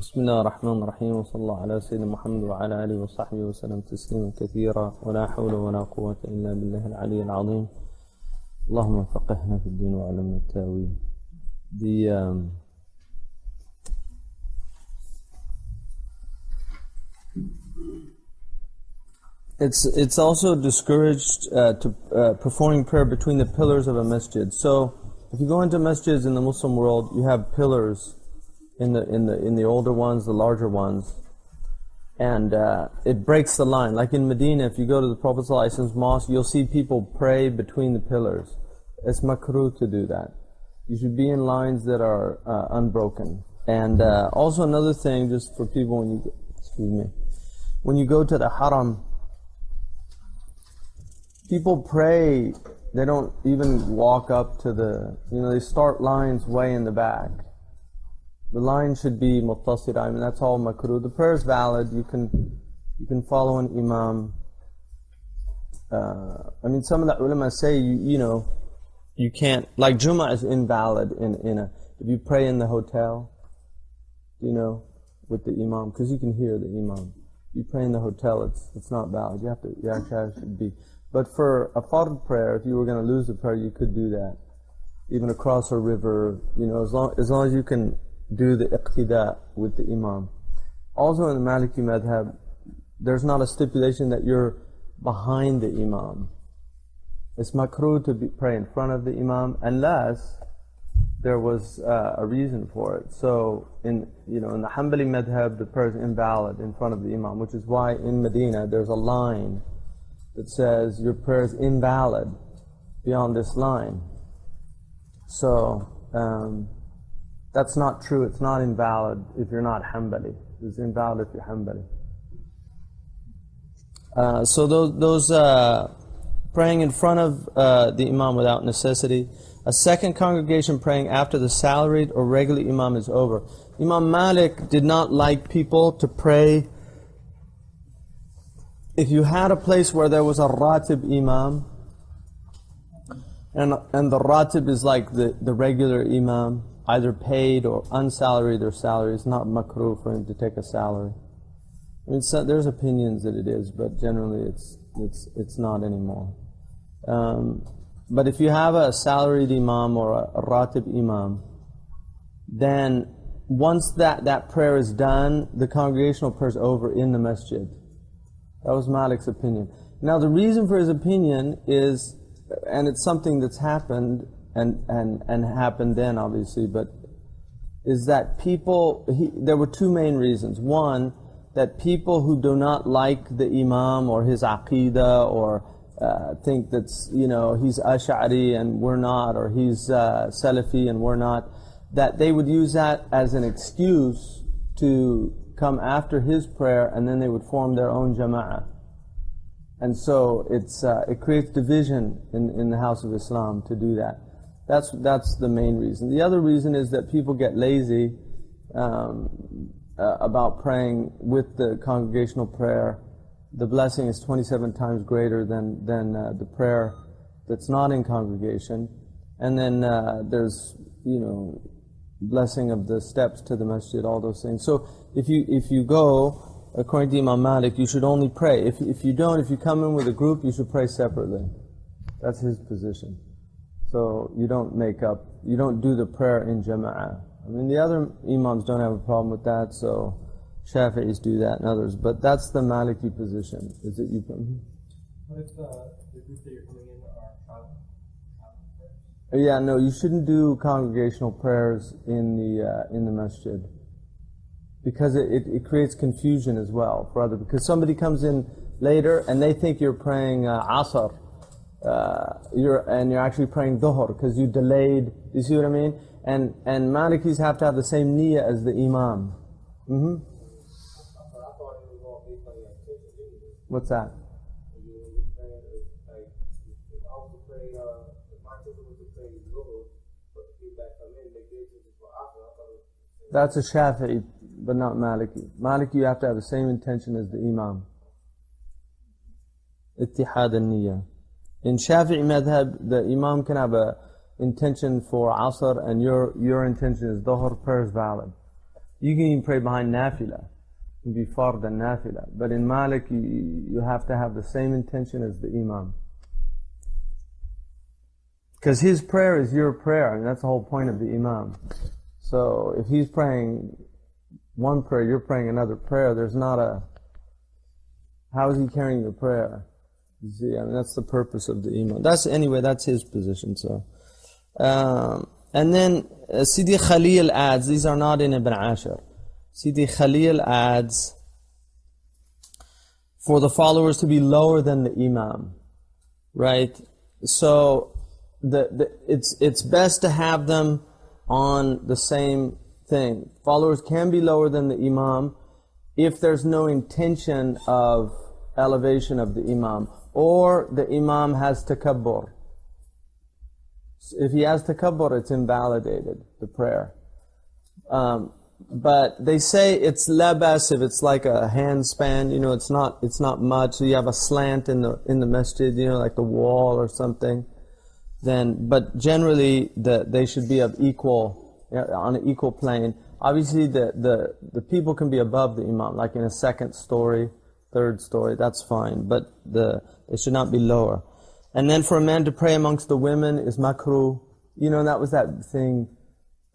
بسم الله الرحمن الرحيم وصلى الله على سيدنا محمد وعلى آله وصحبه وسلم تسليما كثيرا ولا حول ولا قوة إلا بالله العلي العظيم. اللهم فقهنا في الدين وعلمنا التأويل. It's also discouraged to performing prayer between the pillars of a masjid. So if you go into masjids in the Muslim world, you have pillars in the older ones, the larger ones, and it breaks the line. Like in Medina, if you go to the Prophet ﷺ's mosque, you'll see people pray between the pillars. It's makruh to do that. You should be in lines that are unbroken. And also another thing, just for people when you go to the haram, people pray, they don't even walk up to they start lines way in the back. The line should be muttasila. I mean, that's all makruh. The prayer is valid. You can follow an imam. Some of the ulama say you can't, like Jummah is invalid if you pray in the hotel, with the imam, because you can hear the imam. You pray in the hotel, it's not valid. You actually should be. But for a fard prayer, if you were going to lose the prayer, you could do that. Even across a river, as long as you can do the iqtida with the imam. Also in the Maliki madhab, there's not a stipulation that you're behind the imam. It's makruh to pray in front of the imam unless there was a reason for it. So in the Hanbali madhab, the prayer is invalid in front of the imam, which is why in Medina there's a line that says your prayer is invalid beyond this line. So that's not true. It's not invalid if you're not Hanbali. It's invalid if you're Hanbali. So those praying in front of the imam without necessity. A second congregation praying after the salaried or regular imam is over. Imam Malik did not like people to pray. If you had a place where there was a ratib imam, and the ratib is like the regular imam, either paid or unsalaried or salary, it's not makruh for him to take a salary. There's opinions that it is, but generally it's not anymore. But if you have a salaried imam or a ratib imam, then once that prayer is done, the congregational prayer is over in the masjid. That was Malik's opinion. Now the reason for his opinion is, and it's something that's happened and happened then obviously, but is that there were two main reasons. One, that people who do not like the imam or his aqidah or think that's, he's Ash'ari and we're not, or he's Salafi and we're not, that they would use that as an excuse to come after his prayer, and then they would form their own jama'ah. And so it creates division in the house of Islam to do that. That's the main reason. The other reason is that people get lazy about praying with the congregational prayer. The blessing is 27 times greater than the prayer that's not in congregation. And then there's blessing of the steps to the masjid, all those things. So if you go, according to Imam Malik, you should only pray. If you come in with a group, you should pray separately. That's his position. So you don't do the prayer in jama'ah. The other imams don't have a problem with that, so Shafi'is do that and others, but that's the Maliki position, is that you... What if the group that you're coming in are traveling? Yeah, no, you shouldn't do congregational prayers in the masjid, because it creates confusion as well for other, because somebody comes in later and they think you're praying Asr, you're actually praying Dhuhr because you delayed. You see what I mean? And Malikis have to have the same niyyah as the imam. What's that? That's a Shafi'i, but not Maliki. Maliki, you have to have the same intention as the imam. Ittihad al-niyyah. In Shafi'i madhab, the imam can have a intention for Asr and your intention is Dhuhr, prayer is valid. You can even pray behind nafila. It can be fard and nafila. But in Maliki, you have to have the same intention as the imam. Because his prayer is your prayer, and that's the whole point of the imam. So if he's praying one prayer, you're praying another prayer, there's not a... How is he carrying your prayer? You see, I mean, that's the purpose of the imam. That's his position, so... and then Sidi Khalil adds, these are not in Ibn Ashar. Sidi Khalil adds, for the followers to be lower than the imam, right? So it's best to have them on the same thing. Followers can be lower than the imam if there's no intention of elevation of the imam, or the imam has takabbur. If he has takabbur, it's invalidated, the prayer. But they say it's labas if it's like a handspan, it's not much. So you have a slant in the masjid, like the wall or something. But generally they should be of on an equal plane. Obviously the people can be above the imam, like in a second story, third story, that's fine. But they should not be lower. And then for a man to pray amongst the women is makruh. That was that thing,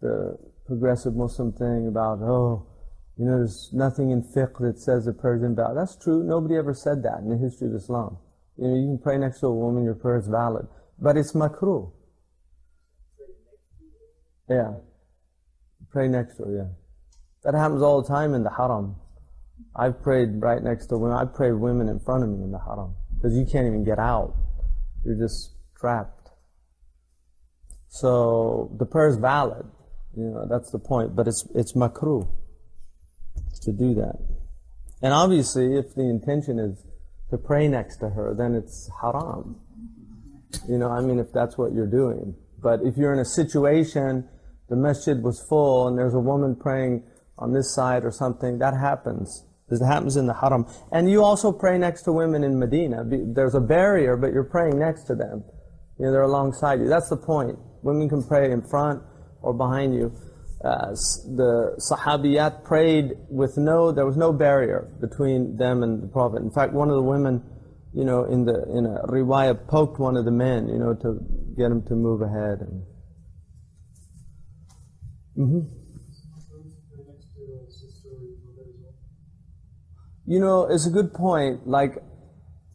the progressive Muslim thing about, there's nothing in fiqh that says a prayer is invalid. That's true. Nobody ever said that in the history of Islam. You can pray next to a woman, your prayer is valid. But it's makruh. Yeah. Pray next to her, yeah. That happens all the time in the haram. I've prayed right next to women. I've prayed women in front of me in the haram. Because you can't even get out. You're just trapped. So the prayer is valid. That's the point. But it's makruh to do that. And obviously, if the intention is to pray next to her, then it's haram. If that's what you're doing. But if you're in a situation, the masjid was full and there's a woman praying on this side or something, that happens. This happens in the haram. And you also pray next to women in Medina. There's a barrier, but you're praying next to them. They're alongside you. That's the point. Women can pray in front or behind you. The Sahabiyat prayed there was no barrier between them and the Prophet. In fact, one of the women, in a riwayah, poked one of the men, to get him to move ahead. It's a good point.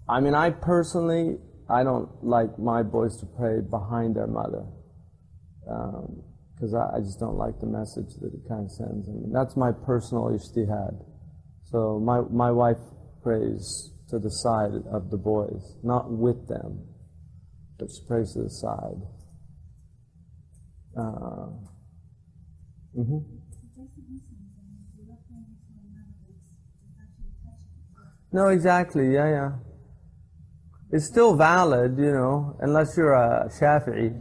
I personally, I don't like my boys to pray behind their mother. Because I just don't like the message that it kind of sends. That's my personal ijtihad. So my wife prays to the side of the boys, not with them, but she prays to the side. No, exactly, yeah. It's still valid, unless you're a Shafi'i.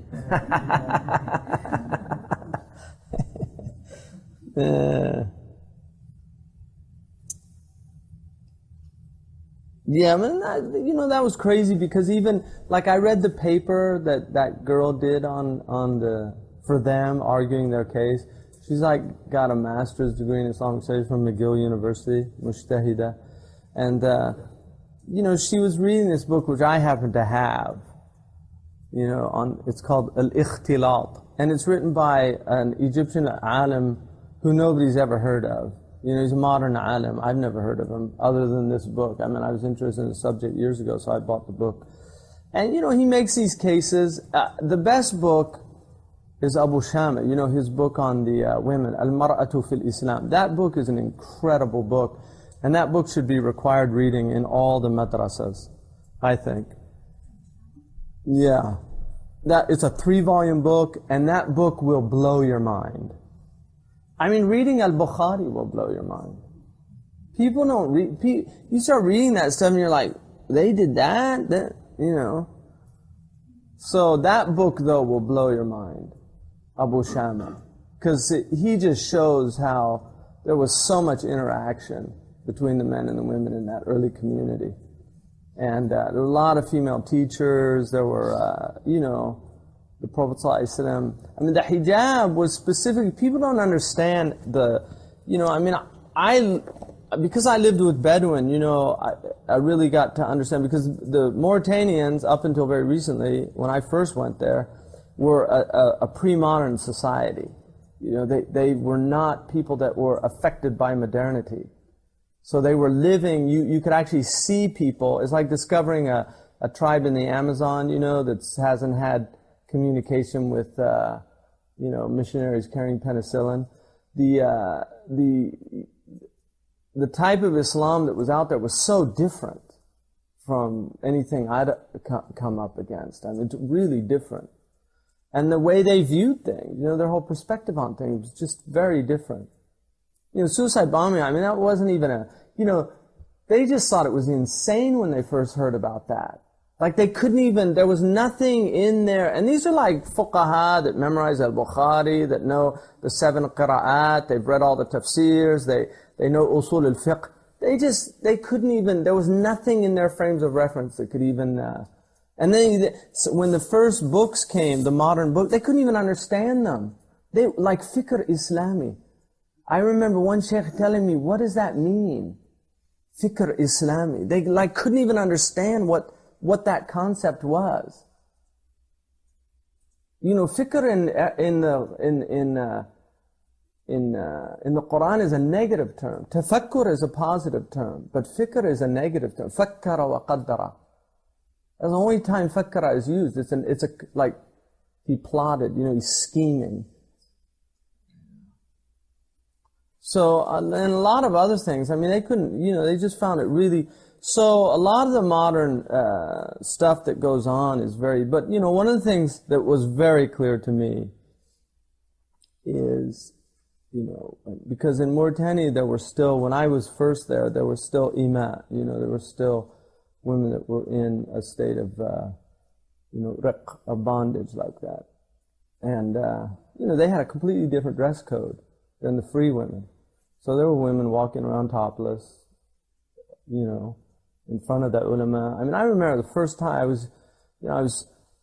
Yeah, that was crazy because even, I read the paper that girl did for them, arguing their case. She's got a master's degree in Islamic Studies from McGill University, Mujtahida. And, she was reading this book, which I happen to have, it's called Al-Ikhtilat. And it's written by an Egyptian alim who nobody's ever heard of. He's a modern alim. I've never heard of him other than this book. I was interested in the subject years ago, so I bought the book. And, he makes these cases. The best book is Abu Shama, his book on the women, Al-Mar'atu fil Islam. That book is an incredible book. And that book should be required reading in all the madrasas, I think. Yeah. It's a 3-volume book, and that book will blow your mind. Reading Al-Bukhari will blow your mind. People don't read, you start reading that stuff and you're like, they did that? So that book, though, will blow your mind, Abu Shama. Because he just shows how there was so much interaction between the men and the women in that early community. And there were a lot of female teachers, there were, the Prophet ﷺ. The hijab was specific. People don't understand I mean, because I lived with Bedouin, I really got to understand, because the Mauritanians, up until very recently, when I first went there, were a pre-modern society. They were not people that were affected by modernity. So they were living, you could actually see people. It's like discovering a tribe in the Amazon, that hasn't had communication with, missionaries carrying penicillin. The type of Islam that was out there was so different from anything I'd come up against. I mean, it's really different. And the way they viewed things, their whole perspective on things was just very different. Suicide bombing, I mean, that wasn't even they just thought it was insane when they first heard about that. Like they couldn't even, there was nothing in there. And these are like fuqaha that memorize al-Bukhari, that know the 7 qira'at, they've read all the tafsirs, they know usul al-fiqh. They couldn't even, there was nothing in their frames of reference that could even, and then when the first books came, the modern book, they couldn't even understand them. They, like Fiqh Islami. I remember one sheikh telling me, what does that mean? Fiqh Islami. They couldn't even understand what that concept was. Fiqh in the Quran is a negative term. Tafakkur is a positive term, but fikr is a negative term. Fakkara wa qaddara. That's the only time fakkara is used. It's like he plotted, he's scheming. So, and a lot of other things. I mean, they couldn't, they just found it really. So, a lot of the modern stuff that goes on is but one of the things that was very clear to me is, because in Mauritania there were still, when I was first there were still ima, there were still women that were in a state of, riq, of bondage like that. And, they had a completely different dress code than the free women. So there were women walking around topless, in front of the ulama. I mean, I remember the first time I was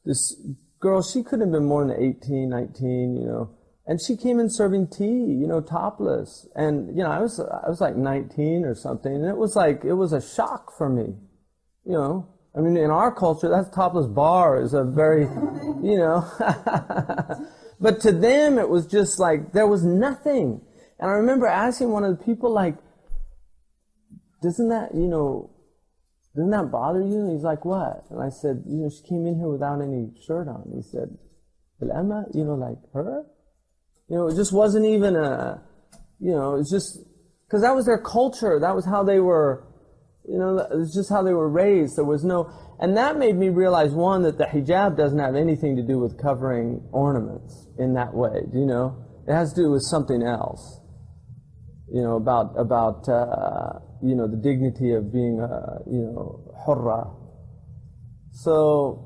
this girl, she couldn't have been more than 18, 19, and she came in serving tea, topless. And, I was like 19 or something, and it was a shock for me, I mean, in our culture, that topless bar is a very, but to them it was just like, there was nothing. And I remember asking one of the people, doesn't that bother you? And he's like, what? And I said, she came in here without any shirt on. He said, Al-Amma, like her? It just wasn't even it's just, because that was their culture. That was how they were, it was just how they were raised. There was and that made me realize, one, that the hijab doesn't have anything to do with covering ornaments in that way. It has to do with something else. About the dignity of being hurra. So,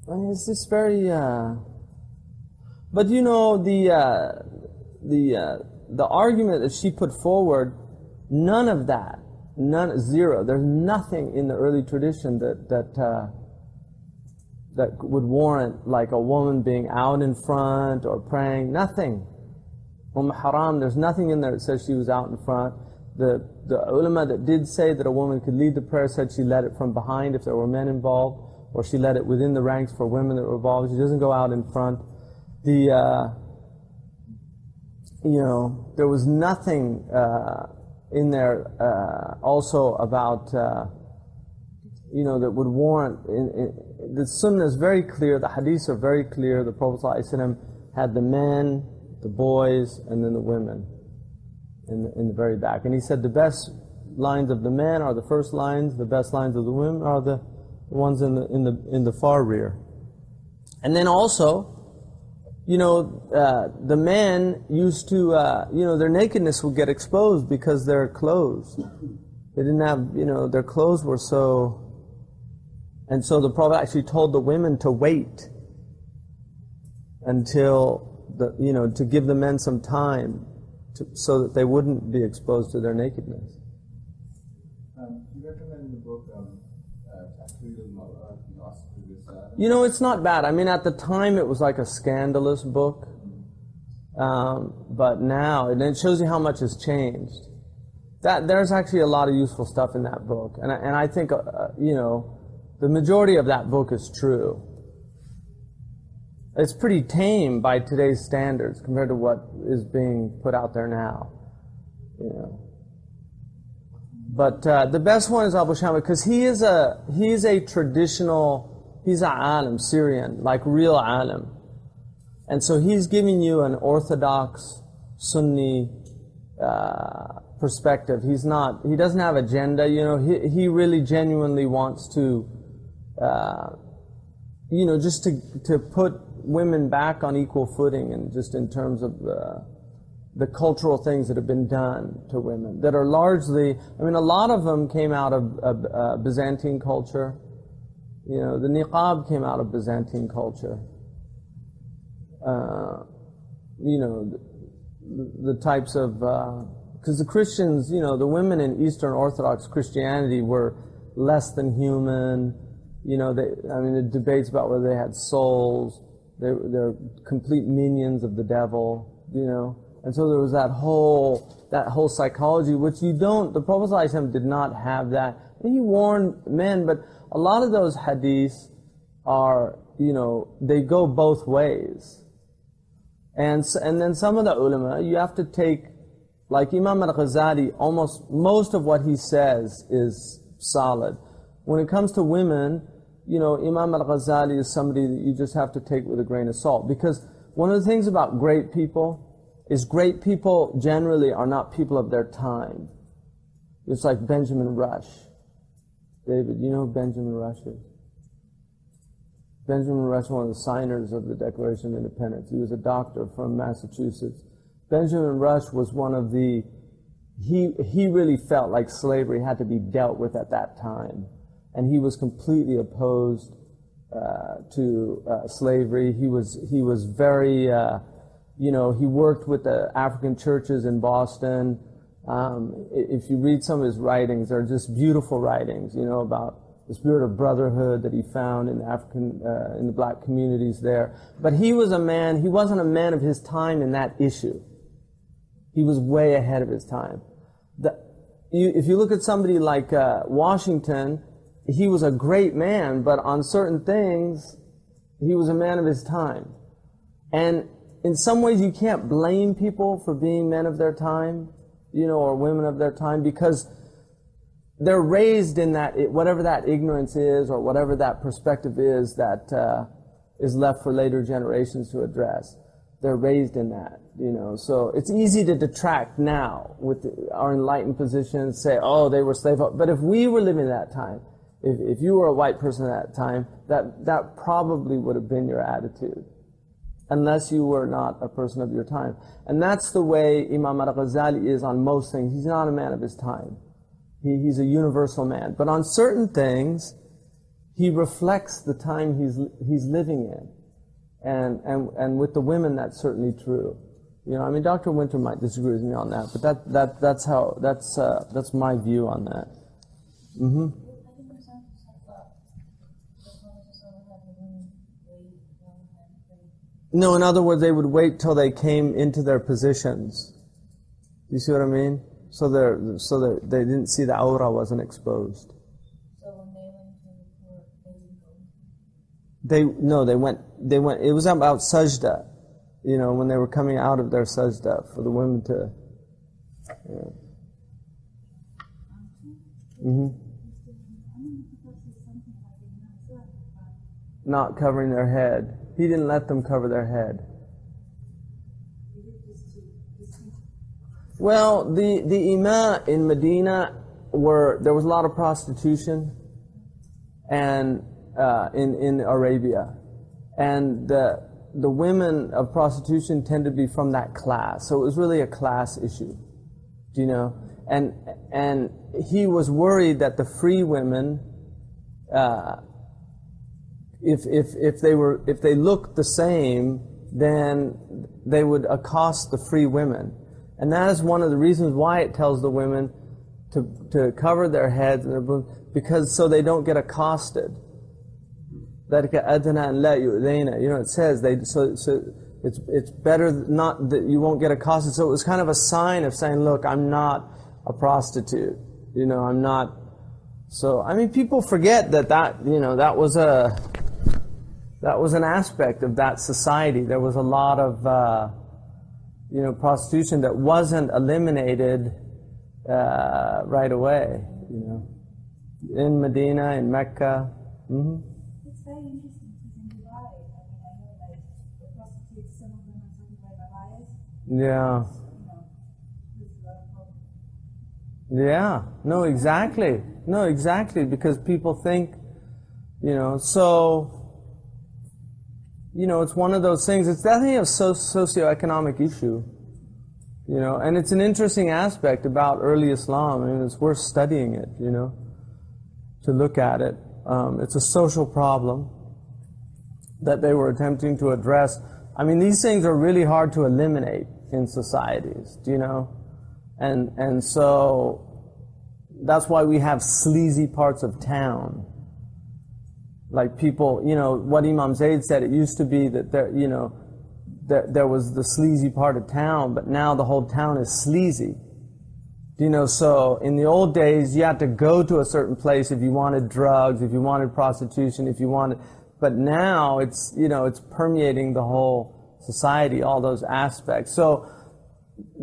I mean, it's just very, but the argument that she put forward, none of that, zero. There's nothing in the early tradition that would warrant like a woman being out in front or praying. Nothing. Haram, there's nothing in there that says she was out in front. The ulama that did say that a woman could lead the prayer said she led it from behind if there were men involved, or she led it within the ranks for women that were involved. She doesn't go out in front. There was nothing in there also about that would warrant. The Sunnah is very clear. The Hadiths are very clear. The Prophet ﷺ had the men, the boys, and then the women in the very back. And he said the best lines of the men are the first lines, the best lines of the women are the ones in the far rear. And then also, the men used to, their nakedness would get exposed because their clothes. They didn't have, their clothes were so. And so the Prophet actually told the women to wait until to give the men some time so that they wouldn't be exposed to their nakedness. Do you recommend the book It's not bad. I mean, at the time it was like a scandalous book. But now, and it shows you how much has changed. There's actually a lot of useful stuff in that book, and I think the majority of that book is true. It's pretty tame by today's standards compared to what is being put out there now. But the best one is Abu Shama, because he's a traditional, he's an alim, Syrian, like real alim. And so he's giving you an orthodox Sunni perspective. He doesn't have agenda, he really genuinely wants to, just to put women back on equal footing, and just in terms of the cultural things that have been done to women that are largely, a lot of them came out of Byzantine culture. The niqab came out of Byzantine culture. The types of, because the Christians, the women in Eastern Orthodox Christianity were less than human. The debates about whether they had souls, they're complete minions of the devil, And so there was that whole psychology, which the Prophet ﷺ did not have that. And he warned men, but a lot of those hadiths are, they go both ways. And then some of the ulama, you have to take, like Imam al-Ghazali, most of what he says is solid. When it comes to women, Imam al-Ghazali is somebody that you just have to take with a grain of salt. Because one of the things about great people is great people generally are not people of their time. It's like Benjamin Rush. David, you know who Benjamin Rush is? Benjamin Rush, one of the signers of the Declaration of Independence. He was a doctor from Massachusetts. Benjamin Rush was one of the, he really felt like slavery had to be dealt with at that time. And he was completely opposed to slavery. He was very, he worked with the African churches in Boston. If you read some of his writings, they're just beautiful writings, about the spirit of brotherhood that he found in the black communities there. But he wasn't a man of his time in that issue. He was way ahead of his time. If you look at somebody like Washington, he was a great man, but on certain things, he was a man of his time. And in some ways, you can't blame people for being men of their time, or women of their time, because they're raised in that, whatever that ignorance is, or whatever that perspective is that is left for later generations to address. They're raised in that, So it's easy to detract now with our enlightened position, say, oh, they were slave. But if we were living that time, if you were a white person at that time, that probably would have been your attitude, unless you were not a person of your time. And that's the way Imam al-Ghazali is on most things. He's not a man of his time. He's a universal man. But on certain things, he reflects the time he's living in. And with the women, that's certainly true. Dr. Winter might disagree with me on that, but that's my view on that. Mm-hmm. No, in other words, they would wait till they came into their positions. You see what I mean? So they didn't see the aura wasn't exposed. So when they went to the court, they didn't go? They went, it was about sajda, when they were coming out of their sajda, for the women to, not covering their head. He didn't let them cover their head. Well, the Ima in Medina there was a lot of prostitution, and in Arabia, and the women of prostitution tended to be from that class, so it was really a class issue, and he was worried that the free women, if they looked the same, then they would accost the free women. And that is one of the reasons why it tells the women to cover their heads and their boobs, because so they don't get accosted. It says It's better not that you won't get accosted. So it was kind of a sign of saying, look, I'm not a prostitute. I'm not. So, I mean, people forget that that was an aspect of that society. There was a lot of, prostitution that wasn't eliminated right away, in Medina, in Mecca. Mm-hmm. It's very interesting because in Dubai, I know like the prostitutes, some of them are certain by rabbis. Yeah. There's a lot of problems. Yeah. No, exactly. Because people think, it's one of those things. It's definitely a socioeconomic issue, and it's an interesting aspect about early Islam. I mean, it's worth studying it, to look at it. It's a social problem that they were attempting to address. I mean, these things are really hard to eliminate in societies, and so that's why we have sleazy parts of town. Like people, what Imam Zayd said, it used to be that there was the sleazy part of town, but now the whole town is sleazy. So in the old days, you had to go to a certain place if you wanted drugs, if you wanted prostitution, but now it's permeating the whole society, all those aspects. So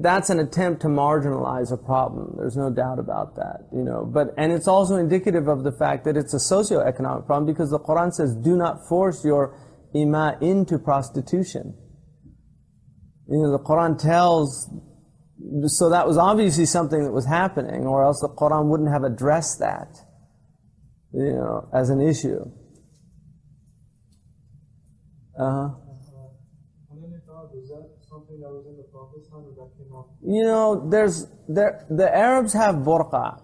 that's an attempt to marginalize a problem. There's no doubt about that, and it's also indicative of the fact that it's a socio-economic problem, because the Quran says, do not force your ima into prostitution. The Quran tells, so that was obviously something that was happening, or else the Quran wouldn't have addressed that, as an issue. Was that something that was in the Prophet's time, or that came out? The Arabs have burqa.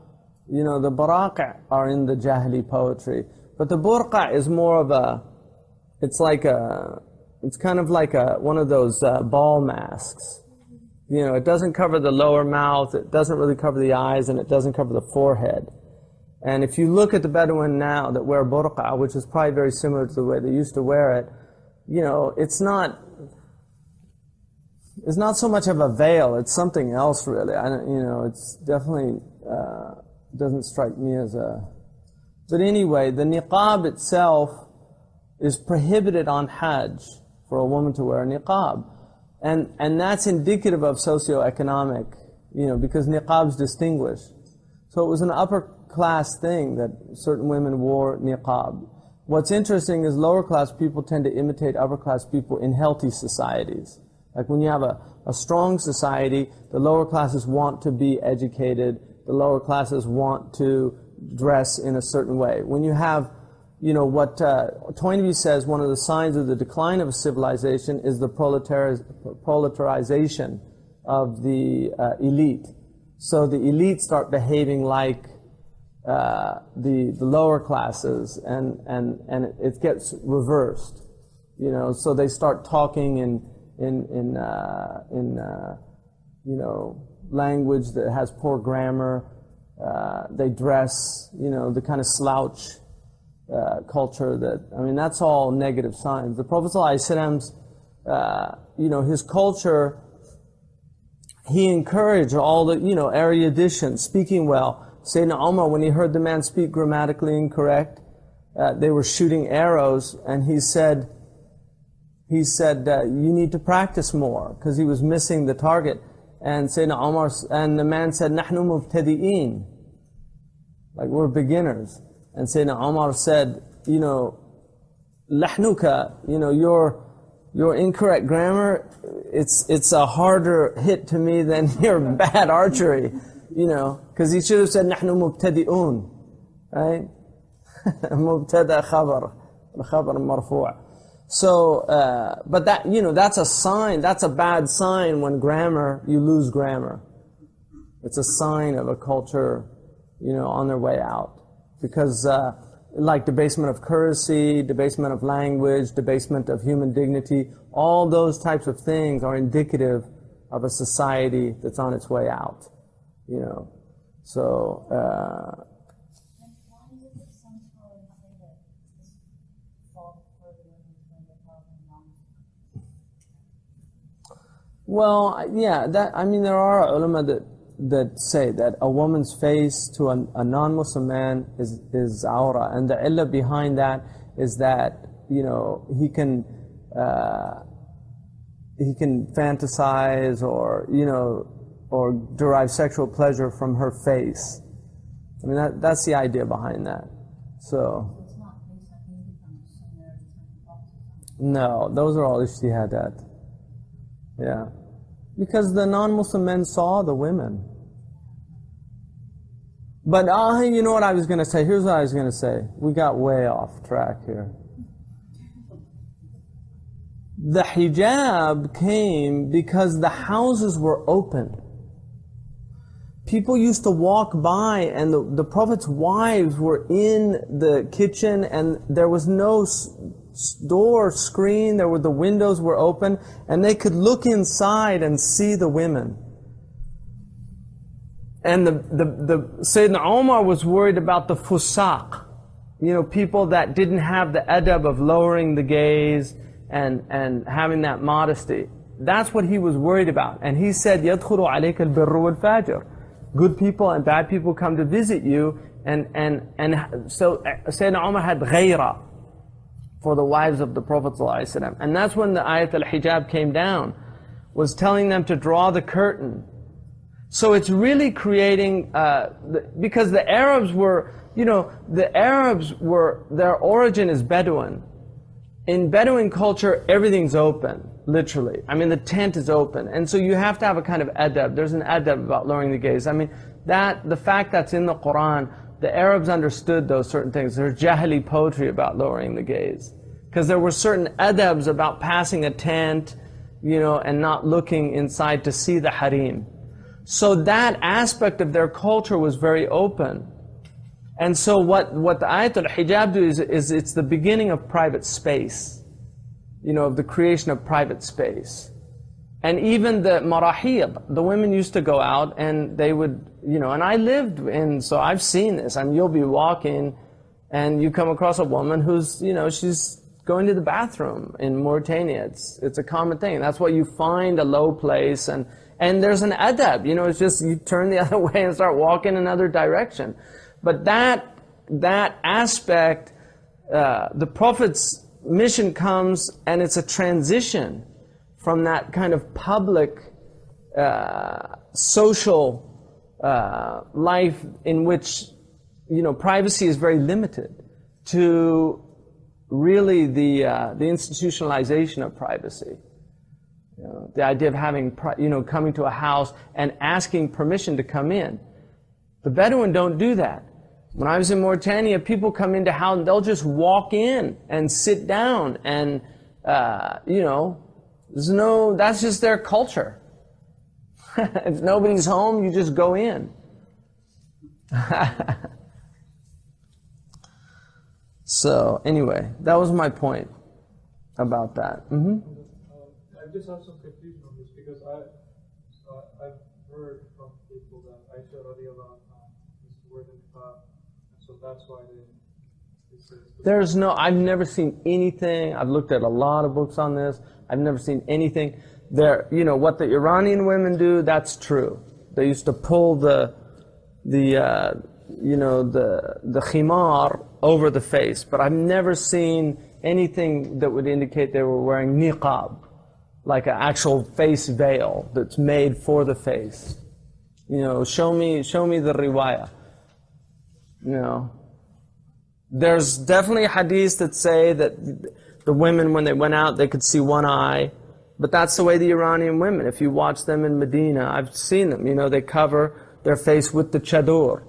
The baraqi are in the Jahili poetry, but the burqa is more of it's kind of like one of those ball masks. It doesn't cover the lower mouth, it doesn't really cover the eyes, and it doesn't cover the forehead. And if you look at the Bedouin now that wear burqa, which is probably very similar to the way they used to wear it, it's not so much of a veil, it's something else really. It's definitely doesn't strike me as a... But anyway, the niqab itself is prohibited on Hajj for a woman to wear a niqab. And that's indicative of socioeconomic, because niqab's distinguished. So it was an upper class thing that certain women wore niqab. What's interesting is lower class people tend to imitate upper class people in healthy societies. Like when you have a strong society, the lower classes want to be educated, the lower classes want to dress in a certain way. When you have, what Toynbee says, one of the signs of the decline of a civilization is the proletarization of the elite. So the elite start behaving like the lower classes, and it gets reversed. So they start talking in language that has poor grammar. They dress, the kind of slouch culture that's all negative signs. The Prophet ﷺ's, his culture, he encouraged all the, erudition, speaking well. Sayyidina Umar, when he heard the man speak grammatically incorrect, they were shooting arrows, and he said, you need to practice more, because he was missing the target. And Sayyidina Umar, and the man said, "Nahnu mubtadi'een," like we're beginners. And Sayyidina Umar said, "Lahnuka, your incorrect grammar, it's a harder hit to me than your bad archery," because he should have said, "Nahnu mubtadi'un," right? Mubtada khabar marfu'. So, but that, that's a sign, that's a bad sign when you lose grammar. It's a sign of a culture, on their way out. Because, like debasement of courtesy, debasement of language, debasement of human dignity, all those types of things are indicative of a society that's on its way out, So, Well, yeah, I mean, there are ulama that say that a woman's face to a non-Muslim man is awra, and the illah behind that is that, you know, he can fantasize or, you know, or derive sexual pleasure from her face. I mean, that's the idea behind that. So, It's not based on anything from Sunnah or no, those are all ijtihadat. Yeah. Because the non-Muslim men saw the women. But you know what I was going to say? Here's what I was going to say. We got way off track here. The hijab came because the houses were open. People used to walk by and the Prophet's wives were in the kitchen and there was no door screen, the windows were open and they could look inside and see the women. And the Sayyidina Umar was worried about the fusaq, you know, people that didn't have the adab of lowering the gaze and having that modesty. That's what he was worried about. And he said, يَدْخُلُ عَلَيْكَ الْبِرُّ وَالْفَاجِرُ. Good people and bad people come to visit you. And so Sayyidina Umar had ghayra for the wives of the Prophet ﷺ. And that's when the ayat al-hijab came down, was telling them to draw the curtain. So it's really creating, because the Arabs were, you know, their origin is Bedouin. In Bedouin culture, everything's open, literally. I mean, the tent is open. And so you have to have a kind of adab. There's an adab about lowering the gaze. I mean, the fact that's in the Quran, the Arabs understood those certain things. There's Jahili poetry about lowering the gaze. Because there were certain adabs about passing a tent, you know, and not looking inside to see the harim. So that aspect of their culture was very open. And so what the ayat al-hijab do is it's the beginning of private space, you know, of the creation of private space. And even the marahid, the women used to go out and they would, you know, and I lived in, so I've seen this. I mean, you'll be walking and you come across a woman who's, you know, she's going to the bathroom in Mauritania. It's a common thing. And that's why you find a low place and there's an adab, you know, it's just you turn the other way and start walking another direction. But that aspect, the Prophet's mission comes and it's a transition from that kind of public, social life in which, you know, privacy is very limited, to really the institutionalization of privacy. You know, the idea of having, you know, coming to a house and asking permission to come in. The Bedouin don't do that. When I was in Mauritania, people come into house and they'll just walk in and sit down and, you know, that's just their culture. If nobody's home, you just go in. So, anyway, that was my point about that. Mm-hmm. I just have some confusion on this because I've heard from people that Aisha radiallahu anha is wearing niqab, and so that's why they say I've never seen anything. I've looked at a lot of books on this. I've never seen anything. There, you know, what the Iranian women do, that's true. They used to pull the khimar over the face, but I've never seen anything that would indicate they were wearing niqab, like an actual face veil that's made for the face. You know, show me the riwayah. You know, there's definitely hadiths that say that the women, when they went out, they could see one eye, but that's the way the Iranian women, if you watch them in Medina, I've seen them, you know, they cover their face with the chadur.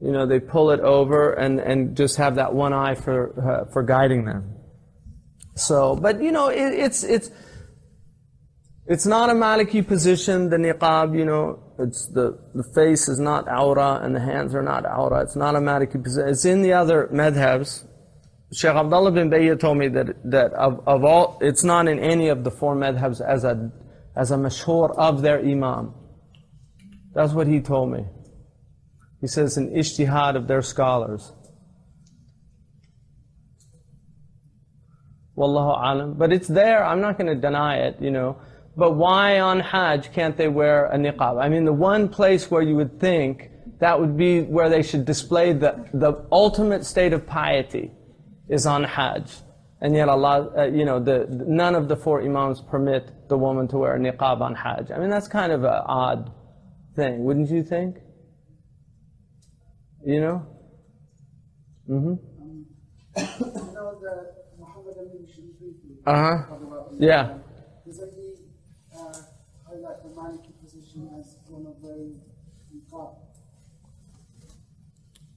You know, they pull it over and just have that one eye for guiding them. So, but you know, it's not a Maliki position, the niqab, you know, it's the face is not awra and the hands are not awra. It's not a Maliki position. It's in the other madhabs. Shaykh Abdullah bin Bayya told me that of all, it's not in any of the four madhabs as a mashhur of their imam. That's what he told me. He says an ijtihad of their scholars. Wallahu alam. But it's there, I'm not going to deny it, you know. But why on Hajj can't they wear a niqab? I mean, the one place where you would think that would be where they should display the ultimate state of piety is on Hajj. And yet Allah, none of the four Imams permit the woman to wear a niqab on Hajj. I mean, that's kind of an odd thing, wouldn't you think? You know? You know the Muhammad Ali Sharifi? Yeah. Doesn't he highlight the Maliki position as one of the niqab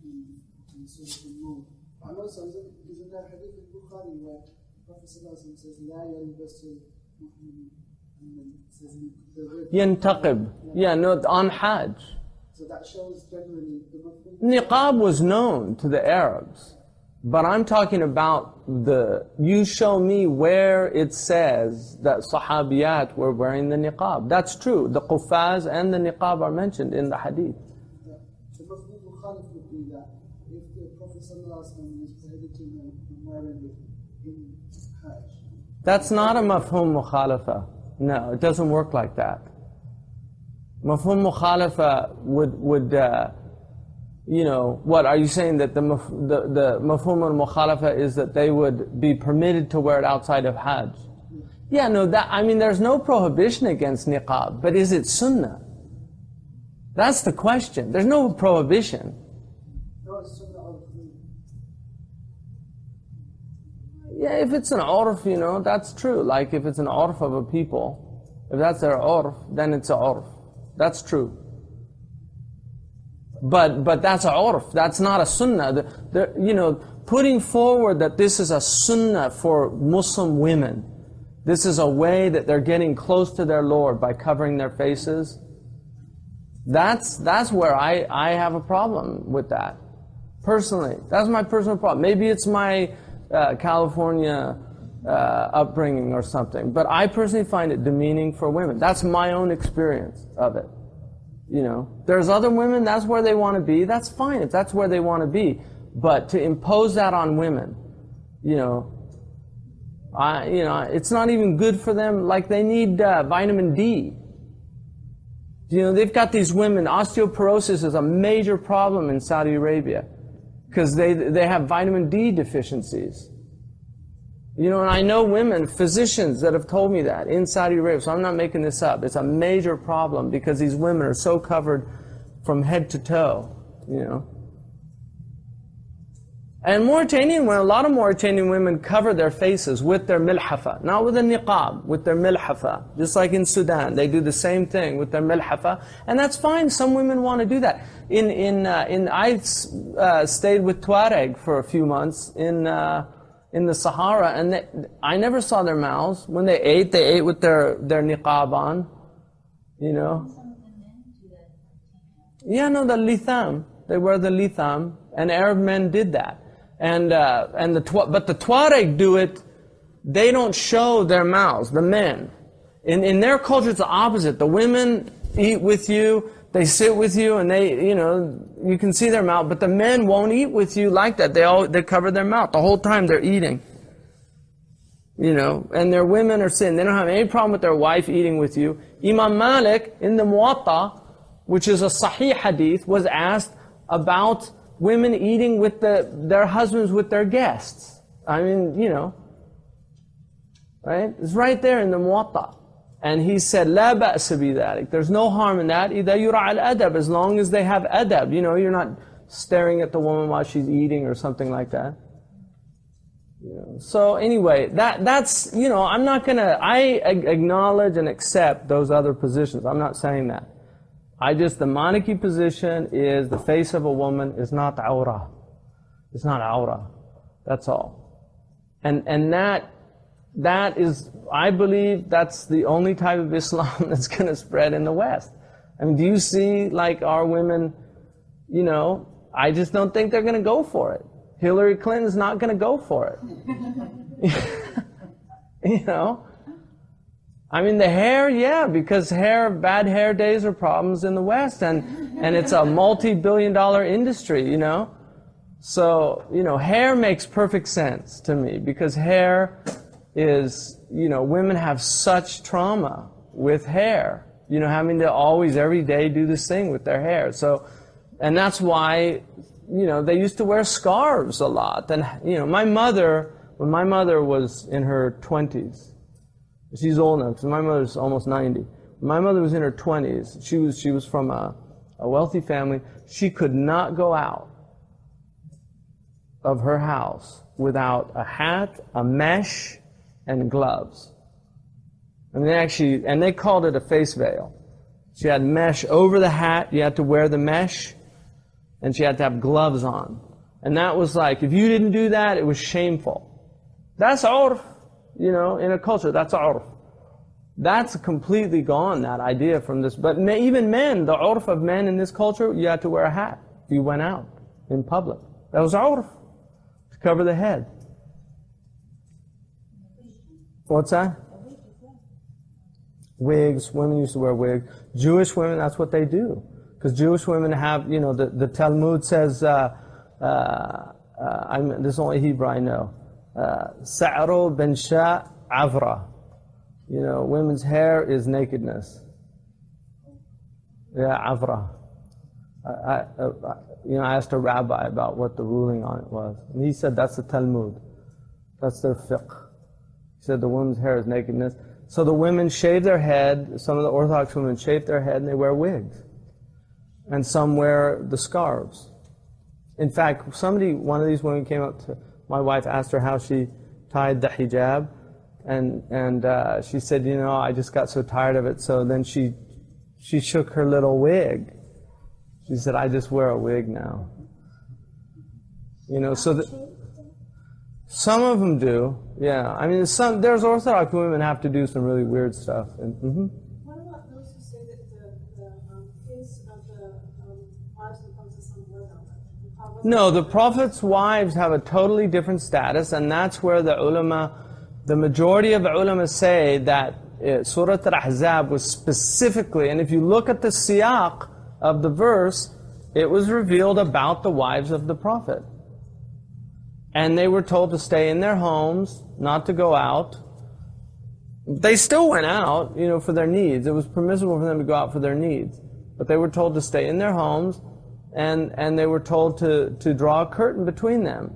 in Surah Al-Nur? And also, isn't there a hadith in Bukhari where Prophet ﷺ says, لا يلبس محمد, and then it says Yantaqib. Yeah, no, on Hajj. So that shows generally the Niqab was known to the Arabs. But I'm talking about you show me where it says that Sahabiyat were wearing the niqab. That's true. The Qufaz and the niqab are mentioned in the hadith. The Mafhum Mukhalif would be that if the Prophet ﷺ is prohibiting them from wearing it in Hajj. That's not a mafhum mukhalafa. No, it doesn't work like that. Mafhum mukhalafa would what are you saying, that the mafhum al-mukhalafa is that they would be permitted to wear it outside of Hajj? Yeah, no, there's no prohibition against niqab, but is it sunnah? That's the question. There's no prohibition. No, it's sunnah of Yeah, if it's an urf, that's true. Like if it's an urf of a people, if that's their urf, then it's a urf. That's true. But that's a urf, that's not a sunnah. Putting forward that this is a sunnah for Muslim women, this is a way that they're getting close to their Lord by covering their faces, that's where I have a problem with that. Personally, that's my personal problem. Maybe it's my California upbringing or something, but I personally find it demeaning for women. That's my own experience of it. There's other women, that's where they want to be, that's fine if that's where they want to be. But to impose that on women, it's not even good for them. Like they need vitamin D. They've got these women, osteoporosis is a major problem in Saudi Arabia because they have vitamin D deficiencies. And I know women, physicians that have told me that in Saudi Arabia, so I'm not making this up. It's a major problem because these women are so covered from head to toe, And Mauritanian women, a lot of Mauritanian women cover their faces with their milhafa, not with a niqab, with their milhafa. Just like in Sudan, they do the same thing with their milhafa, and that's fine. Some women want to do that. I stayed with Tuareg for a few months in the Sahara, and I never saw their mouths. When they ate with their niqab on, Yeah, no, the litham. They wear the litham, and Arab men did that. But the Tuareg do it, they don't show their mouths, the men. In their culture, it's the opposite. The women eat with you, they sit with you, and you can see their mouth, but the men won't eat with you like that. They cover their mouth the whole time they're eating. And their women are sitting. They don't have any problem with their wife eating with you. Imam Malik, in the Muwatta, which is a Sahih hadith, was asked about women eating with their husbands with their guests. I mean, right? It's right there in the Muwatta. And he said, لا بأس بذلك. There's no harm in that. إذا يرعى الأدب, as long as they have adab. You're not staring at the woman while she's eating or something like that. So anyway, that's, I'm not gonna, I acknowledge and accept those other positions. I'm not saying that. The Maliki position is the face of a woman is not awrah. It's not awrah. That's all. And that is, I believe that's the only type of Islam that's going to spread in the West. I mean, do you see, like, our women, I just don't think they're going to go for it. Hillary Clinton's not going to go for it. I mean, the hair, yeah, because bad hair days are problems in the West, and it's a multi-billion-dollar industry, So, hair makes perfect sense to me, because hair is, women have such trauma with hair. You know, having to always, every day, do this thing with their hair. So, and that's why, you know, they used to wear scarves a lot. And, you know, my mother, when my mother was in her 20s, she's old now, because my mother's almost 90. When my mother was in her 20s, she was from a wealthy family. She could not go out of her house without a hat, a mesh, and gloves. I mean, and they called it a face veil. She had mesh over the hat, you had to wear the mesh, and she had to have gloves on. And that was like, if you didn't do that, it was shameful. That's urf, you know, in a culture, that's urf. That's completely gone, that idea from this. But even men, the urf of men in this culture, you had to wear a hat if you went out in public. That was urf, to cover the head. What's that? Wigs, women used to wear wigs. Jewish women, that's what they do. Because Jewish women have, you know, the Talmud says, this is only Hebrew I know, Sa'ru ben sha' avra. You know, women's hair is nakedness. Yeah, avra. I asked a rabbi about what the ruling on it was. And he said, that's the Talmud. That's their fiqh. He said the woman's hair is nakedness. So the women shave their head, some of the Orthodox women shave their head and they wear wigs. And some wear the scarves. In fact, one of these women came up to my wife, asked her how she tied the hijab, and she said, you know, I just got so tired of it. So then she shook her little wig. She said, I just wear a wig now. You know, so some of them do, yeah. I mean, there's Orthodox women have to do some really weird stuff. And, What about those who say that the face of the wives of the Prophet is some blood on it? No, the Prophet's wives have a totally different status, and that's where the majority of the ulama say that Surah Al-Ahzab was specifically, and if you look at the siyaq of the verse, it was revealed about the wives of the Prophet. And they were told to stay in their homes, not to go out. They still went out, you know, for their needs. It was permissible for them to go out for their needs. But they were told to stay in their homes, and they were told to draw a curtain between them.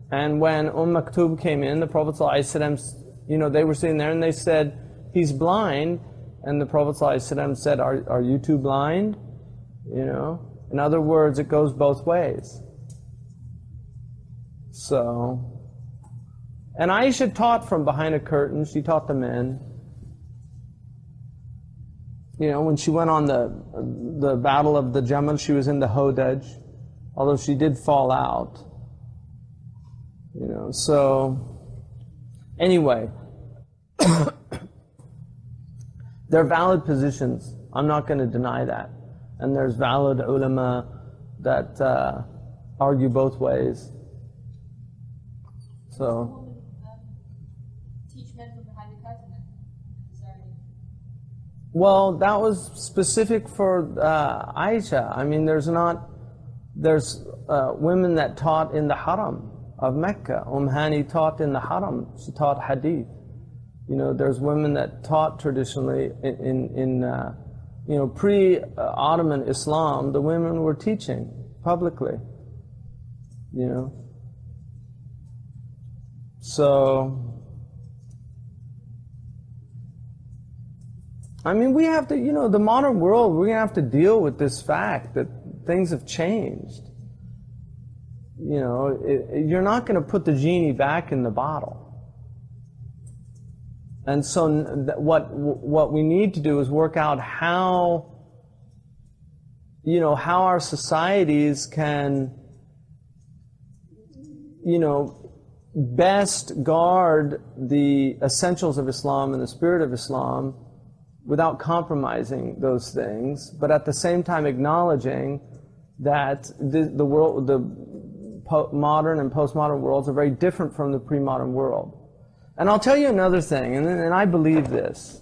And when Maktub came in, the Prophet ﷺ, you know, they were sitting there and they said, he's blind. And the Prophet ﷺ said, are you two blind? You know? In other words, it goes both ways. So, and Aisha taught from behind a curtain. She taught the men. You know, when she went on the battle of the Jamal, she was in the Hodaj, although she did fall out. You know, so anyway, they're valid positions. I'm not going to deny that. And there's valid ulama that argue both ways. So, teach men from behind the curtain. Sorry. Well, that was specific for Aisha. I mean, there's women that taught in the haram of Mecca. Hani taught in the haram. She taught hadith. You know, there's women that taught traditionally in you know, pre-Ottoman Islam. The women were teaching publicly. You know. So, I mean, we have to, you know, the modern world, we're going to have to deal with this fact that things have changed. You know, you're not going to put the genie back in the bottle. And so what we need to do is work out how, you know, how our societies can, you know, best guard the essentials of Islam and the spirit of Islam without compromising those things, but at the same time acknowledging that the world, the modern and postmodern worlds are very different from the pre-modern world. And I'll tell you another thing, and I believe this.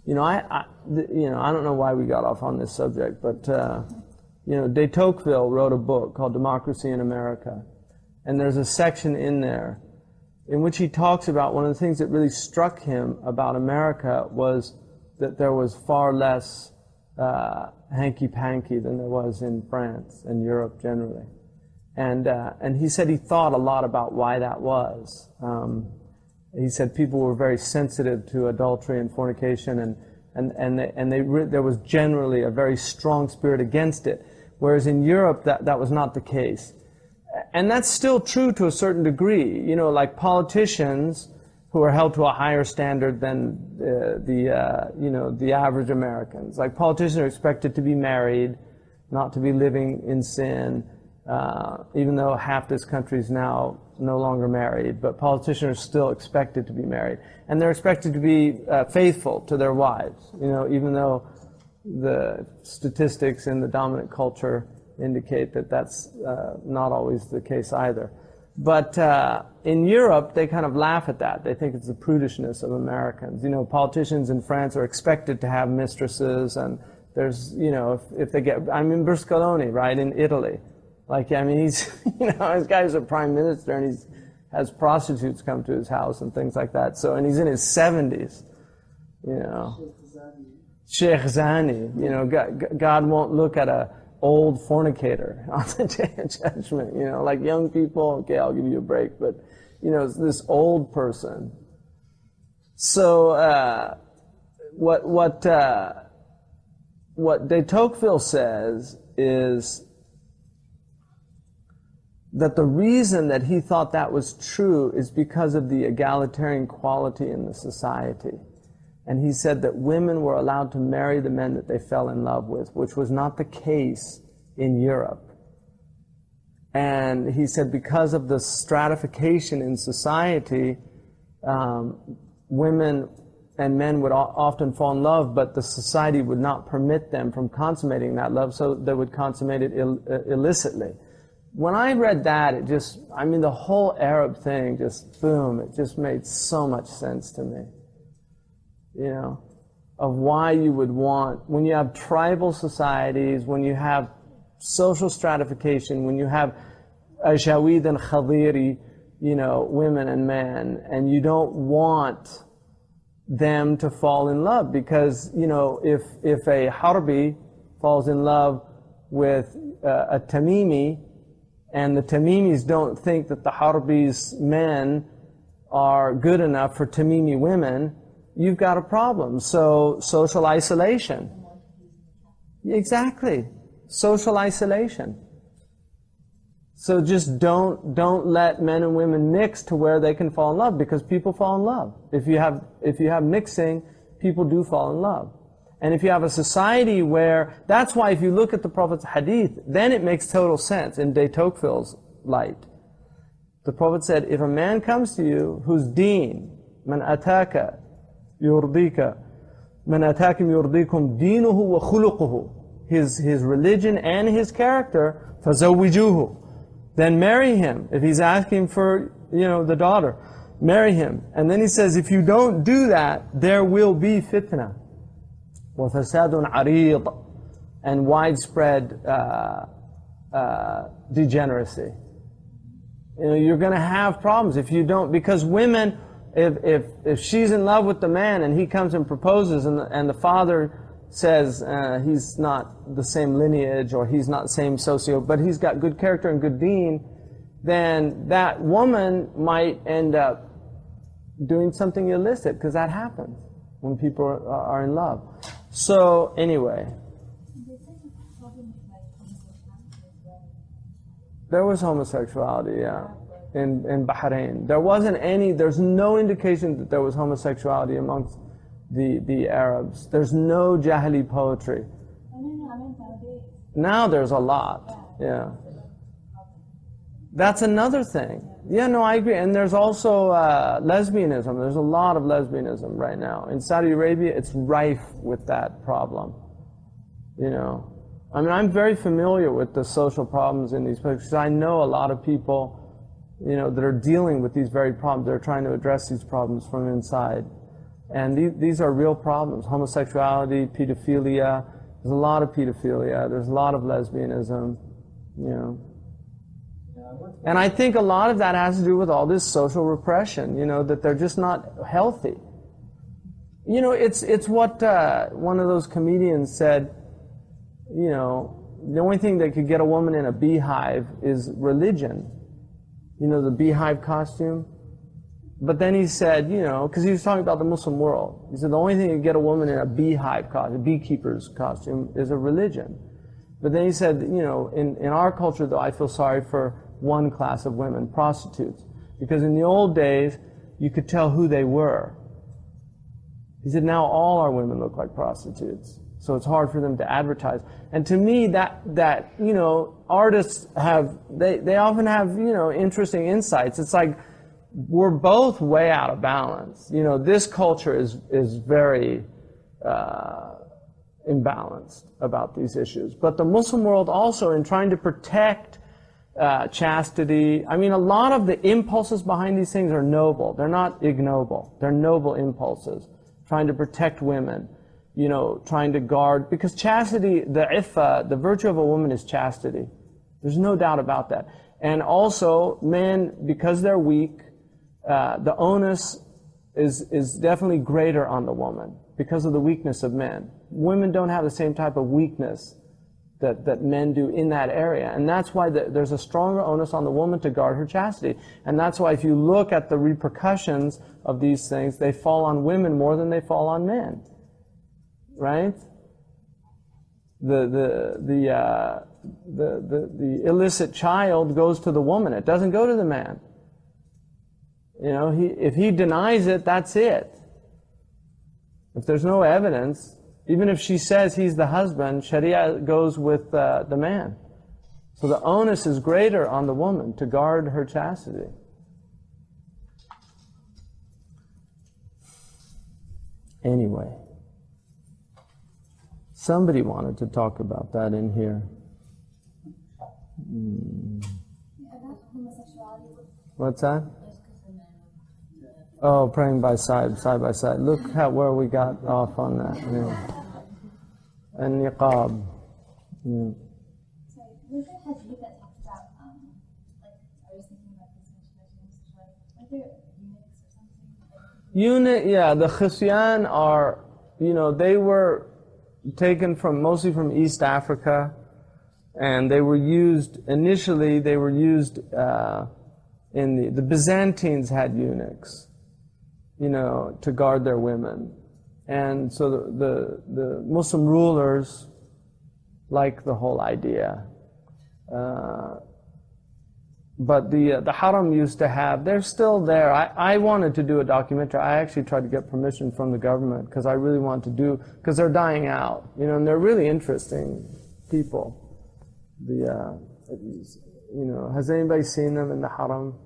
You know, I don't know why we got off on this subject, but you know, de Tocqueville wrote a book called Democracy in America. And there's a section in there in which he talks about one of the things that really struck him about America was that there was far less hanky-panky than there was in France and Europe generally. And he said he thought a lot about why that was. He said people were very sensitive to adultery and fornication, there was generally a very strong spirit against it, whereas in Europe that was not the case. And that's still true to a certain degree. You know, like politicians who are held to a higher standard than the average Americans. Like politicians are expected to be married, not to be living in sin, even though half this country is now no longer married, but politicians are still expected to be married. And they're expected to be faithful to their wives, you know, even though the statistics in the dominant culture indicate that that's not always the case either. But in Europe, they kind of laugh at that. They think it's the prudishness of Americans. You know, politicians in France are expected to have mistresses, and there's, you know, if they get, I'm in Bruscoloni, right, in Italy. Like, I mean, he's, you know, this guy's a prime minister, and he's has prostitutes come to his house and things like that. So, and he's in his 70s, you know. Sheikh Zani, you know, God won't look at a old fornicator on the day of judgment, you know, like young people, okay, I'll give you a break, but, you know, it's this old person. So, what de Tocqueville says is that the reason that he thought that was true is because of the egalitarian quality in the society. And he said that women were allowed to marry the men that they fell in love with, which was not the case in Europe. And he said because of the stratification in society, women and men would often fall in love, but the society would not permit them from consummating that love, so they would consummate it illicitly. When I read that, it just, I mean, the whole Arab thing just, boom, it just made so much sense to me. You know, of why you would want, when you have tribal societies, when you have social stratification, when you have Ajawid and Khadiri, you know, women and men, and you don't want them to fall in love, because, you know, if a Harbi falls in love with a Tamimi, and the Tamimis don't think that the Harbi's men are good enough for Tamimi women, you've got a problem. So, social isolation. Exactly. Social isolation. So just don't let men and women mix to where they can fall in love, because people fall in love. If you have mixing, people do fall in love. And if you have a society where, that's why if you look at the Prophet's hadith, then it makes total sense in de Tocqueville's light. The Prophet said, if a man comes to you whose deen, man ataka yurdika, man atakum yurdikum dinuhu wa khuluquhu, his religion and his character, fazawwijuhu, then marry him. If he's asking for, you know, the daughter, marry him. And then he says, if you don't do that, there will be fitna. وَفَسَادٌ عَرِيضٌ, and widespread degeneracy. You know, you're going to have problems if you don't, because women, if she's in love with the man and he comes and proposes, and the father says he's not the same lineage, or he's not the same socio, but he's got good character and good deen, then that woman might end up doing something illicit, because that happens when people are in love. So, anyway, there was homosexuality, yeah, in Bahrain. There's no indication that there was homosexuality amongst the Arabs. There's no Jahili poetry. Now there's a lot, yeah. That's another thing. Yeah, no, I agree. And there's also lesbianism. There's a lot of lesbianism right now. In Saudi Arabia, it's rife with that problem. You know, I mean, I'm very familiar with the social problems in these places. I know a lot of people, you know, that are dealing with these very problems. They're trying to address these problems from inside. And these are real problems. Homosexuality, pedophilia. There's a lot of pedophilia. There's a lot of lesbianism, you know. And I think a lot of that has to do with all this social repression, you know, that they're just not healthy. You know, it's what one of those comedians said, you know, the only thing that could get a woman in a beehive is religion. You know, the beehive costume. But then he said, you know, because he was talking about the Muslim world. He said the only thing that could get a woman in a beehive costume, a beekeeper's costume, is a religion. But then he said, you know, in our culture, though, I feel sorry for one class of women, prostitutes. Because in the old days, you could tell who they were. He said, now all our women look like prostitutes. So it's hard for them to advertise. And to me, that you know, artists have, they often have, you know, interesting insights. It's like, we're both way out of balance. You know, this culture is very imbalanced about these issues. But the Muslim world also, in trying to protect chastity, I mean, a lot of the impulses behind these things are noble. They're not ignoble. They're noble impulses. Trying to protect women, you know, trying to guard, because chastity, the iffa, the virtue of a woman is chastity. There's no doubt about that. And also, men, because they're weak, the onus is definitely greater on the woman because of the weakness of men. Women don't have the same type of weakness that men do in that area. And that's why there's a stronger onus on the woman to guard her chastity. And that's why if you look at the repercussions of these things, they fall on women more than they fall on men. Right? The illicit child goes to the woman. It doesn't go to the man. You know, if he denies it, that's it. If there's no evidence, even if she says he's the husband, Sharia goes with the man. So the onus is greater on the woman to guard her chastity. Anyway, somebody wanted to talk about that in here. About homosexuality. What's that? Oh, praying by side by side. Look where we got off on that. Yeah. And niqab. Yeah. So, was there a hadith that talks about, like, I was thinking about this homosexuality. Were there eunuchs or something? Yeah, the Khusyan are, you know, they were taken mostly from East Africa, and they were used, initially they were used in the Byzantines had eunuchs, you know, to guard their women. And so the Muslim rulers like the whole idea. But the haram used to have, they're still there. I wanted to do a documentary. I actually tried to get permission from the government because I really want to do, because they're dying out, you know, and they're really interesting people. You know, has anybody seen them in the haram?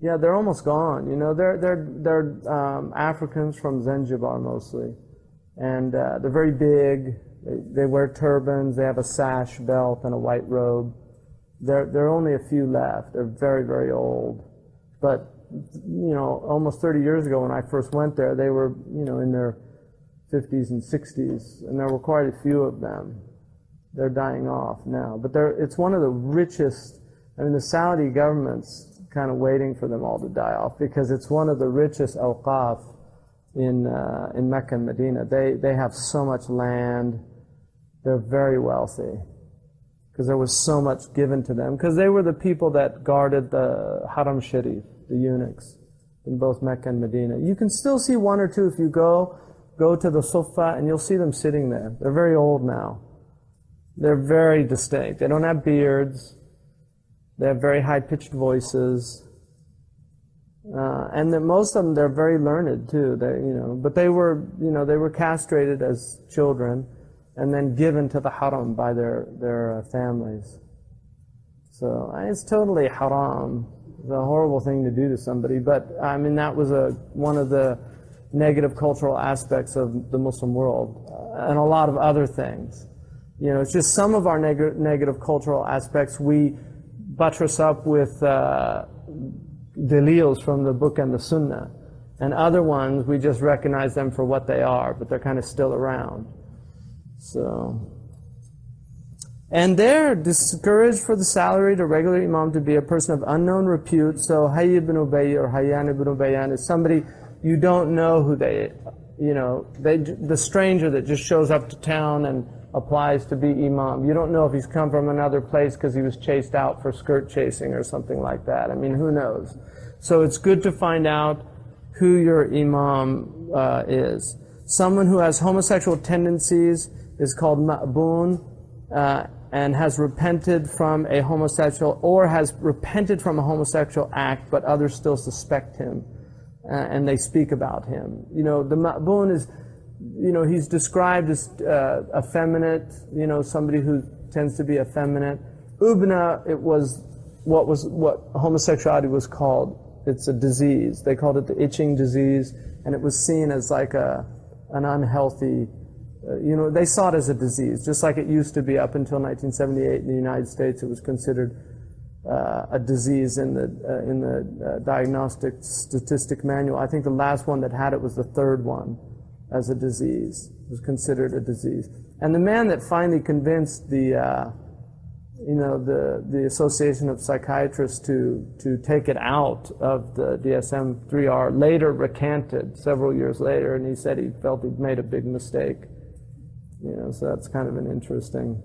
Yeah, they're almost gone. You know, they're Africans from Zanzibar mostly, and they're very big. They wear turbans. They have a sash, belt, and a white robe. There are only a few left. They're very, very old. But you know, almost 30 years ago when I first went there, they were, you know, in their 50s and 60s, and there were quite a few of them. They're dying off now, but it's one of the richest. I mean, the Saudi government's kind of waiting for them all to die off because it's one of the richest awqaf in Mecca and Medina. They have so much land. They're very wealthy because there was so much given to them because they were the people that guarded the Haram Sharif, the eunuchs in both Mecca and Medina. You can still see one or two if you go to the Sufa and you'll see them sitting there. They're very old now. They're very distinct. They don't have beards. They have very high-pitched voices, and most of them, they're very learned too. But they were castrated as children, and then given to the haram by their families. So it's totally haram. It's a horrible thing to do to somebody. But I mean, that was one of the negative cultural aspects of the Muslim world, and a lot of other things. You know, it's just some of our negative cultural aspects we buttress up with dalils from the book and the sunnah. And other ones, we just recognize them for what they are, but they're kind of still around. So, and they're discouraged for the salaried or regular imam to be a person of unknown repute. So Hayy ibn Ubayy or Hayyan ibn Ubayyan is somebody you don't know who they, the stranger that just shows up to town and applies to be imam. You don't know if he's come from another place because he was chased out for skirt chasing or something like that. I mean, who knows? So it's good to find out who your imam is. Someone who has homosexual tendencies is called ma'boon, and has repented from a homosexual, or has repented from a homosexual act, but others still suspect him, and they speak about him. The ma'boon is, he's described as effeminate, somebody who tends to be effeminate. Ubna, it was what homosexuality was called. It's a disease. They called it the itching disease, and it was seen as like an unhealthy, they saw it as a disease, just like it used to be up until 1978 in the United States. It was considered a disease in the Diagnostic Statistic Manual. I think the last one that had it was the third one as a disease. It was considered a disease. And the man that finally convinced the Association of Psychiatrists to take it out of the DSM-3R later recanted several years later, and he said he felt he'd made a big mistake. So that's kind of an interesting.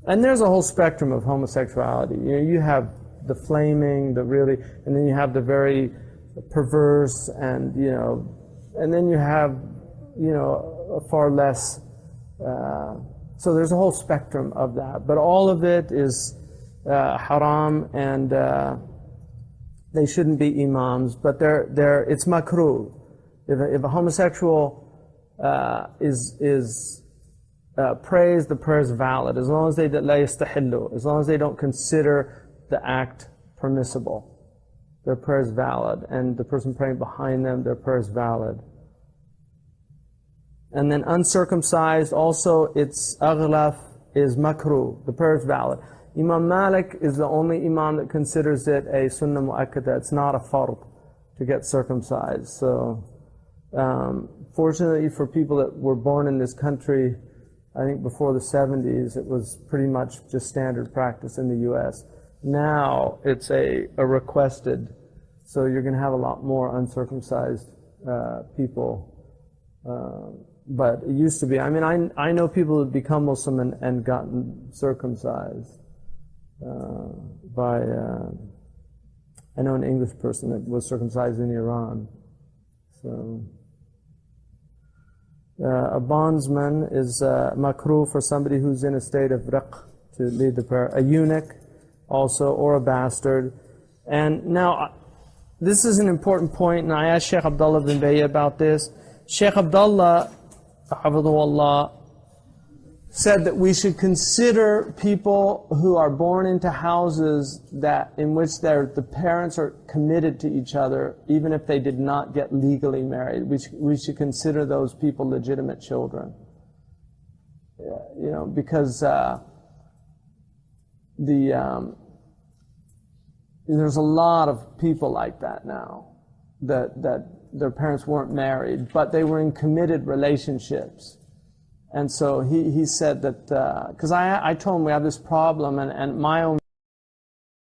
And there's a whole spectrum of homosexuality. You have the flaming, the really, and then you have the very perverse, and and then you have a far less. So there's a whole spectrum of that, but all of it is haram, and they shouldn't be imams. But it's makruh. If a homosexual is prays, the prayer is valid as long as they la yastahillu, as long as they don't consider the act permissible. Their prayer is valid, and the person praying behind them, their prayer is valid. And then uncircumcised, also its aghlaf is makruh. The prayer is valid. Imam Malik is the only imam that considers it a sunnah mu'akkada. It's not a fard to get circumcised. So, fortunately for people that were born in this country, I think before the 70s, it was pretty much just standard practice in the U.S. Now it's a requested, so you're going to have a lot more uncircumcised people. But it used to be. I mean, I know people who have become Muslim and gotten circumcised by. I know an English person that was circumcised in Iran. So a bondsman is makruh for somebody who's in a state of riq to lead the prayer. A eunuch, also, or a bastard. And now, this is an important point, and I asked Sheikh Abdullah bin Bayy about this. Sheikh Abdullah, hafidhahullah, said that we should consider people who are born into houses in which the parents are committed to each other, even if they did not get legally married. We should consider those people legitimate children. Because there's a lot of people like that now, that their parents weren't married, but they were in committed relationships. And so he said that, because I told him we have this problem, and my own